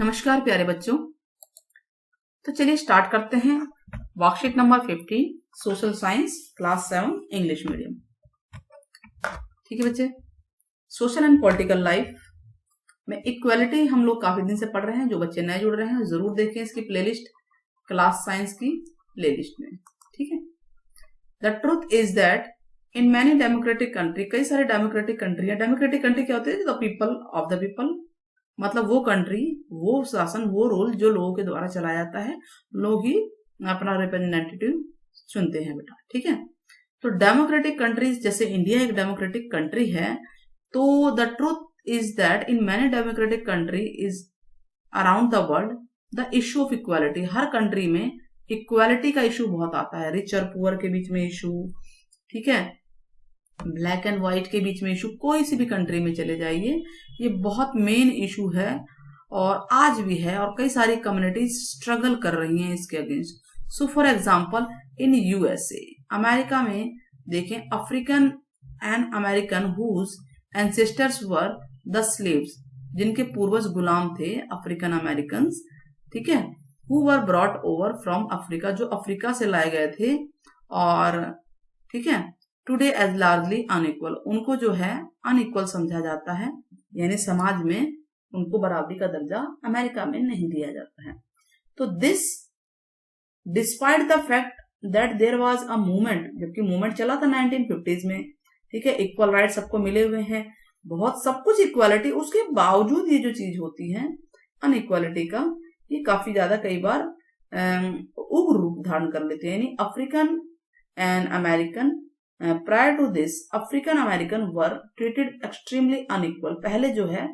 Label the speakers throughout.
Speaker 1: नमस्कार प्यारे बच्चों। तो चलिए स्टार्ट करते हैं। Worksheet number 15 social science class 7 English medium. ठीक है बच्चे, सोशल एंड पॉलिटिकल लाइफ में इक्वालिटी हम लोग काफी दिन से पढ़ रहे हैं। जो बच्चे नए जुड़ रहे हैं जरूर देखें इसकी प्लेलिस्ट, क्लास साइंस की प्लेलिस्ट में। ठीक है। The truth is that in many democratic country, कई सारे डेमोक्रेटिक कंट्री है। डेमोक्रेटिक कंट्री क्या होते हैं? The people of the people, मतलब वो कंट्री, वो शासन, वो रूल जो लोगों के द्वारा चलाया जाता है। लोग ही अपना रिप्रेजेंटेटिव चुनते हैं बेटा। ठीक है। तो डेमोक्रेटिक कंट्रीज, जैसे इंडिया एक डेमोक्रेटिक कंट्री है, तो the truth is that in many democratic country is around the world the issue of equality. Her country में इक्वालिटी का इशू बहुत आता है। रिच और पुअर के बीच में इशू, ठीक है, ब्लैक एंड व्हाइट के बीच में इशू, कोई सी भी कंट्री में चले जाइए, ये बहुत मेन इशू है और आज भी है और कई सारी कम्युनिटीज स्ट्रगल कर रही हैं इसके against. So for example in USA, America में देखें, African and American whose ancestors were the slaves, जिनके पूर्वज गुलाम थे, अफ्रीकन अमेरिकन, ठीक है, who were brought over from Africa, जो अफ्रीका से लाए गए थे, और ठीक है, टुडे एज लार्जली अनइक्वल, उनको जो है अनइक्वल समझा जाता है, यानी समाज में उनको बराबरी का दर्जा अमेरिका में नहीं दिया जाता है। तो this despite the fact that there was a movement, जबकि मूवमेंट चला था 1950s में, ठीक है, इक्वल राइट सबको मिले हुए हैं, बहुत सब कुछ इक्वालिटी, उसके बावजूद ये जो चीज होती है अनइक्वालिटी का, ये काफी ज्यादा कई बार उग्र रूप धारण कर लेते हैं। यानी African and American, prior to this African American were treated extremely unequal, पहले जो है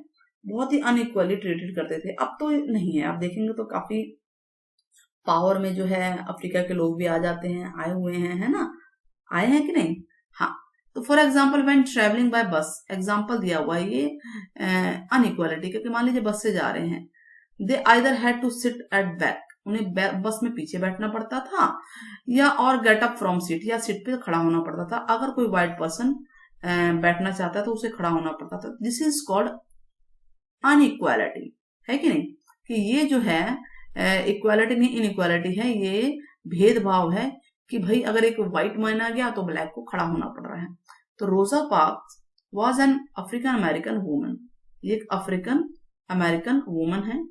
Speaker 1: बहुत ही अनइक्वली ट्रीटेड करते थे, अब तो नहीं है। आप देखेंगे तो काफी पावर में जो है अफ्रीका के लोग भी आ जाते हैं, आए हुए हैं, है ना, आए हैं कि नहीं? हाँ। तो for example when travelling bye बस, एग्जाम्पल दिया हुआ है ये अनइक्वालिटी का, मान लीजिए बस से जा रहे हैं, they either had to sit at back, उन्हें बस में पीछे बैठना पड़ता था, या और गेट अप फ्रॉम सीट, या सीट पे खड़ा होना पड़ता था। अगर कोई व्हाइट पर्सन बैठना चाहता है तो उसे खड़ा होना पड़ता था। दिस इज कॉल्ड अनइक्वालिटी, है कि नहीं? कि ये जो है इक्वालिटी नहीं, इनइक्वालिटी है, ये भेदभाव है कि भाई अगर एक व्हाइट मैन आ गया तो ब्लैक को खड़ा होना पड़ रहा है। तो Rosa Parks was an African American woman, ये एक अफ्रीकन अमेरिकन वुमन है,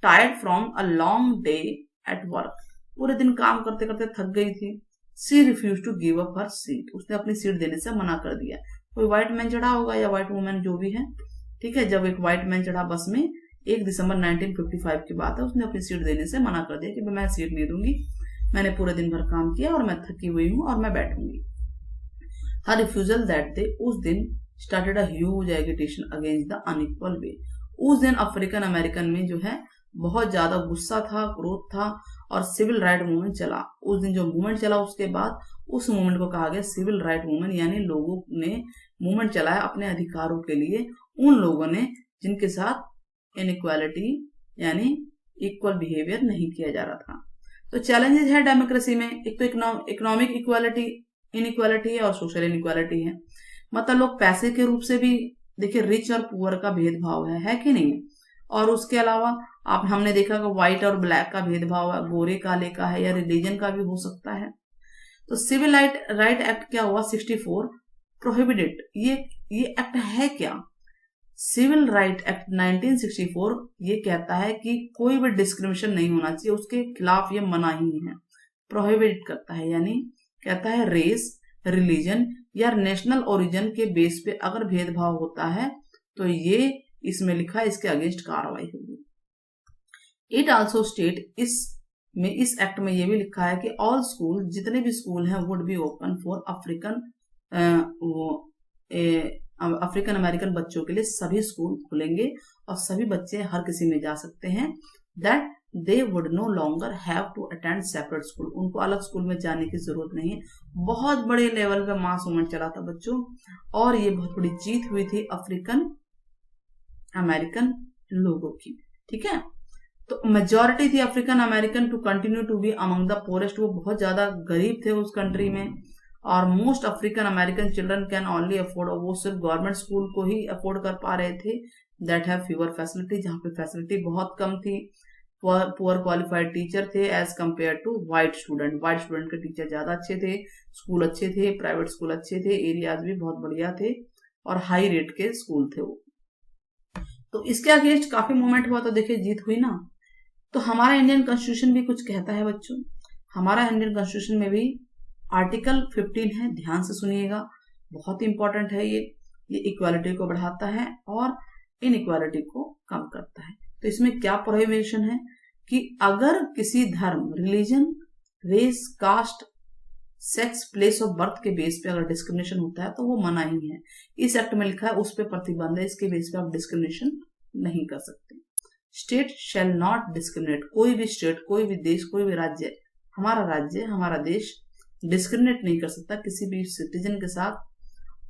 Speaker 1: tired from a long day at work, पूरे दिन काम करते करते थक गई थी। She refuse to give up her seat, उसने अपनी सीट देने से मना कर दिया। कोई व्हाइट मैन चढ़ा होगा या व्हाइट वुमेन जो भी है, ठीक है, जब एक व्हाइट मैन चढ़ा बस में, 1 दिसंबर 1955 की बात है, उसने अपनी सीट देने से मना कर दिया कि मैं सीट नहीं दूंगी, मैंने पूरे दिन भर काम किया और मैं थकी हुई हूँ और मैं बैठूंगी। हर रिफ्यूजल दैट डे, उस दिन started a huge agitation against the unequal way. उस दिन अफ्रीकन अमेरिकन में जो है बहुत ज्यादा गुस्सा था, क्रोध था और सिविल राइट मूवमेंट चला। उस दिन जो मूवमेंट चला उसके बाद उस मूवमेंट को कहा गया सिविल राइट मूवमेंट, यानी लोगों ने मूवमेंट चलाया अपने अधिकारों के लिए, उन लोगों ने जिनके साथ इनइक्वालिटी यानी इक्वल बिहेवियर नहीं किया जा रहा था। तो चैलेंजेस है डेमोक्रेसी में, एक तो इकोनॉमिक इक्वालिटी इनइक्वालिटी है और सोशल इनइक्वालिटी है, मतलब लोग पैसे के रूप से भी देखिए रिच और पुअर का भेदभाव है कि नहीं? और उसके अलावा हमने देखा कि व्हाइट और ब्लैक का भेदभाव है, गोरे काले का है, या रिलीजन का भी हो सकता है। तो सिविल राइट एक्ट क्या हुआ 64 प्रोहिबिटेड, ये एक्ट है क्या? सिविल राइट एक्ट 1964 ये कहता है कि कोई भी डिस्क्रिमिनेशन नहीं होना चाहिए, उसके खिलाफ ये मनाही है, प्रोहिबिट करता है, यानी कहता है रेस, रिलीजन या नेशनल ओरिजिन के बेस पे अगर भेदभाव होता है तो ये इसमें लिखा है, इसके अगेंस्ट कार्रवाई होगी। इट आल्सो स्टेट, इस एक्ट में ये भी लिखा है कि ऑल स्कूल, जितने भी स्कूल हैं, would be open for African American बच्चों के लिए, सभी स्कूल खुलेंगे और सभी बच्चे हर किसी में जा सकते हैं। That they would no longer have to attend separate school, उनको अलग स्कूल में जाने की जरूरत नहीं है। बहुत बड़े लेवल पे मास मूवमेंट चला था बच्चों, और ये बहुत बड़ी जीत हुई थी अफ्रीकन अमेरिकन लोगों की, ठीक है। तो मेजॉरिटी थी African American to continue to be among the poorest, वो बहुत ज्यादा गरीब थे उस कंट्री में, और most African American children can only afford, वो सिर्फ गवर्नमेंट स्कूल को ही अफोर्ड कर पा रहे थे, दैट हैव फीवर फैसिलिटी, जहाँ पे फैसिलिटी बहुत कम थी, पुअर क्वालिफाइड टीचर थे as compared to white student, white student के टीचर ज्यादा अच्छे थे, स्कूल अच्छे थे, प्राइवेट स्कूल अच्छे थे, एरियाज भी बहुत बढ़िया थे और हाई रेट के स्कूल थे वो। तो इसके अगेंस्ट काफी मूवमेंट हुआ, तो देखिए जीत हुई ना। तो हमारा इंडियन कॉन्स्टिट्यूशन भी कुछ कहता है बच्चों, हमारा इंडियन कॉन्स्टिट्यूशन में भी आर्टिकल 15 है, ध्यान से सुनिएगा, बहुत इंपॉर्टेंट है ये इक्वालिटी को बढ़ाता है और इनइक्वालिटी को कम करता है। तो इसमें क्या प्रोहिबिशन है कि अगर किसी धर्म, religion, race, caste, sex, place of birth के बेस पे अगर डिस्क्रिमिनेशन होता है तो वो मना ही है। इस एक्ट में लिखा है उस पे प्रतिबंध है, इसके बेस पे आप डिस्क्रिमिनेशन नहीं कर सकते। स्टेट शैल नॉट डिस्क्रिमिनेट, कोई भी स्टेट, कोई भी देश, कोई भी राज्य, हमारा देश डिस्क्रिमिनेट नहीं कर सकता किसी भी सिटीजन के साथ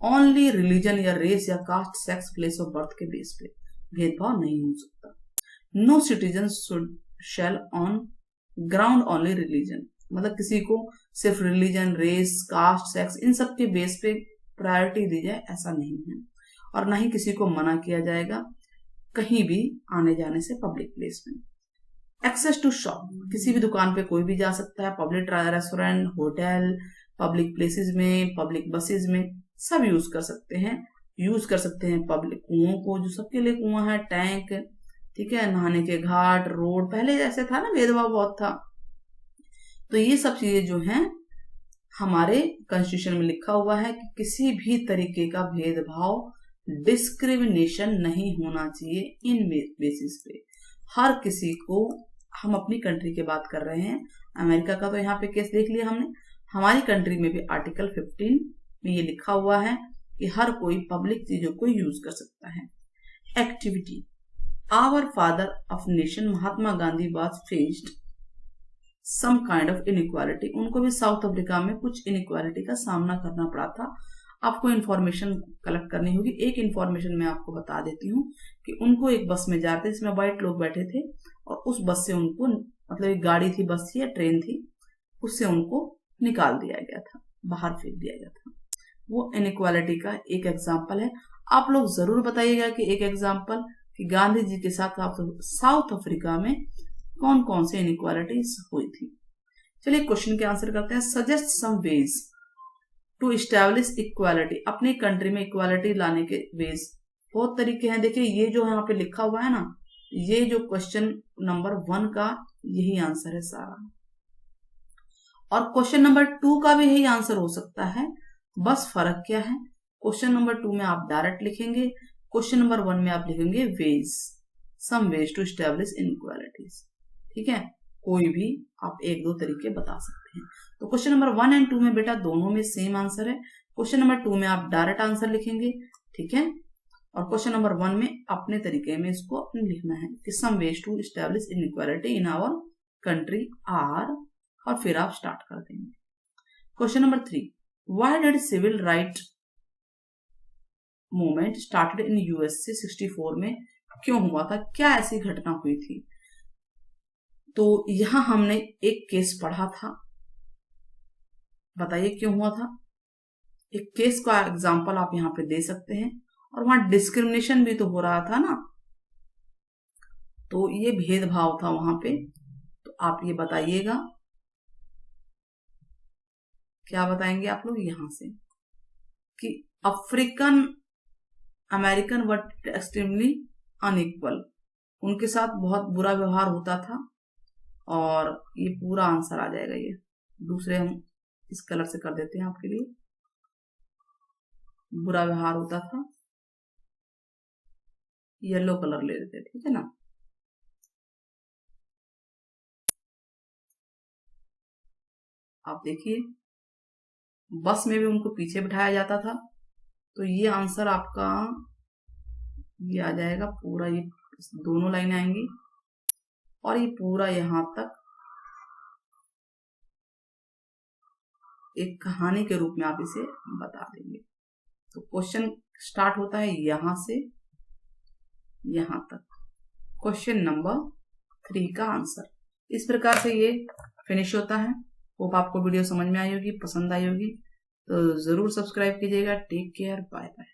Speaker 1: ओनली रिलीजन या रेस या caste, sex, place of birth के बेस पे भेदभाव नहीं हो सकता। No citizen shall on ground only religion, मतलब किसी को सिर्फ रिलीजन, रेस, कास्ट, सेक्स इन सब के बेस पे प्रायोरिटी दी जाए, ऐसा नहीं है। और ना ही किसी को मना किया जाएगा कहीं भी आने जाने से पब्लिक प्लेस में। एक्सेस टू शॉप, किसी भी दुकान पे कोई भी जा सकता है, public restaurant, hotel, public places में, पब्लिक बसेस में सब यूज कर सकते हैं पब्लिक कुओं को, जो सबके लिए कुआं है, टैंक, ठीक है, नहाने के घाट, रोड, पहले जैसे था ना भेदभाव बहुत था, तो ये सब चीजें जो हैं हमारे कॉन्स्टिट्यूशन में लिखा हुआ है कि किसी भी तरीके का भेदभाव, डिस्क्रिमिनेशन नहीं होना चाहिए इन बेसिस पे। हर किसी को, हम अपनी कंट्री की बात कर रहे हैं, अमेरिका का तो यहाँ पे केस देख लिया हमने, हमारी कंट्री में भी आर्टिकल 15 में ये लिखा हुआ है कि हर कोई पब्लिक चीजों को यूज कर सकता है। Activity, our father of nation Mahatma Gandhi was faced some kind of inequality, उनको भी साउथ अफ्रीका में कुछ इनइक्वालिटी का सामना करना पड़ा था। आपको इन्फॉर्मेशन कलेक्ट करनी होगी। एक इन्फॉर्मेशन मैं आपको बता देती हूँ कि उनको एक बस में जाते, इसमें व्हाइट लोग बैठे थे और उस बस से उनको, मतलब एक गाड़ी थी, बस थी या ट्रेन थी, उससे उनको निकाल दिया गया था, बाहर फेंक दिया गया था। वो इनइक्वालिटी का एक एग्जाम्पल है। आप लोग जरूर बताइएगा कि एक एग्जाम्पल कि गांधी जी के साथ साउथ अफ्रीका में कौन कौन से इनइक्वालिटीज हुई थी। चलिए क्वेश्चन के आंसर करते हैं। Suggest some ways to establish equality, अपनी कंट्री में इक्वालिटी लाने के वेज बहुत तरीके हैं। देखिए ये जो यहाँ पे लिखा हुआ है ना, ये जो क्वेश्चन नंबर 1 का यही आंसर है सारा, और क्वेश्चन नंबर 2 का भी यही आंसर हो सकता है। बस फर्क क्या है, क्वेश्चन नंबर 2 में आप डायरेक्ट लिखेंगे, क्वेश्चन नंबर 1 में आप लिखेंगे ways, some ways to establish inequalities. ठीक है, कोई भी आप 1-2 तरीके बता सकते हैं। तो क्वेश्चन नंबर 1 एंड 2 में बेटा दोनों में सेम आंसर है। क्वेश्चन नंबर 2 में आप डायरेक्ट आंसर लिखेंगे, ठीक है, और क्वेश्चन नंबर 1 में अपने तरीके में इसको अपने लिखना है कि some ways to establish inequality in our country are, और फिर आप स्टार्ट कर देंगे। Question number 3, why did civil right movement started in USA 64 में, क्यों हुआ था, क्या ऐसी घटना हुई थी। तो यहां हमने एक केस पढ़ा था, बताइए क्यों हुआ था। एक केस का एग्जांपल आप यहां पे दे सकते हैं, और वहां डिस्क्रिमिनेशन भी तो हो रहा था ना, तो ये भेदभाव था वहां पे। तो आप ये बताइएगा, क्या बताएंगे आप लोग यहां से कि African American were extremely unequal, उनके साथ बहुत बुरा व्यवहार होता था, और ये पूरा आंसर आ जाएगा। ये दूसरे हम इस कलर से कर देते हैं आपके लिए, बुरा व्यवहार होता था, येलो कलर ले लेते हैं, ठीक है ना। आप देखिए बस में भी उनको पीछे बिठाया जाता था, तो ये आंसर आपका ये आ जाएगा पूरा, ये दोनों लाइन आएंगी और ये पूरा यहां तक एक कहानी के रूप में आप इसे बता देंगे। तो क्वेश्चन स्टार्ट होता है यहां से यहां तक, क्वेश्चन नंबर 3 का आंसर। इस प्रकार से ये फिनिश होता है। होप आपको वीडियो समझ में आई होगी, पसंद आई होगी, तो जरूर सब्सक्राइब कीजिएगा। Take care, bye bye.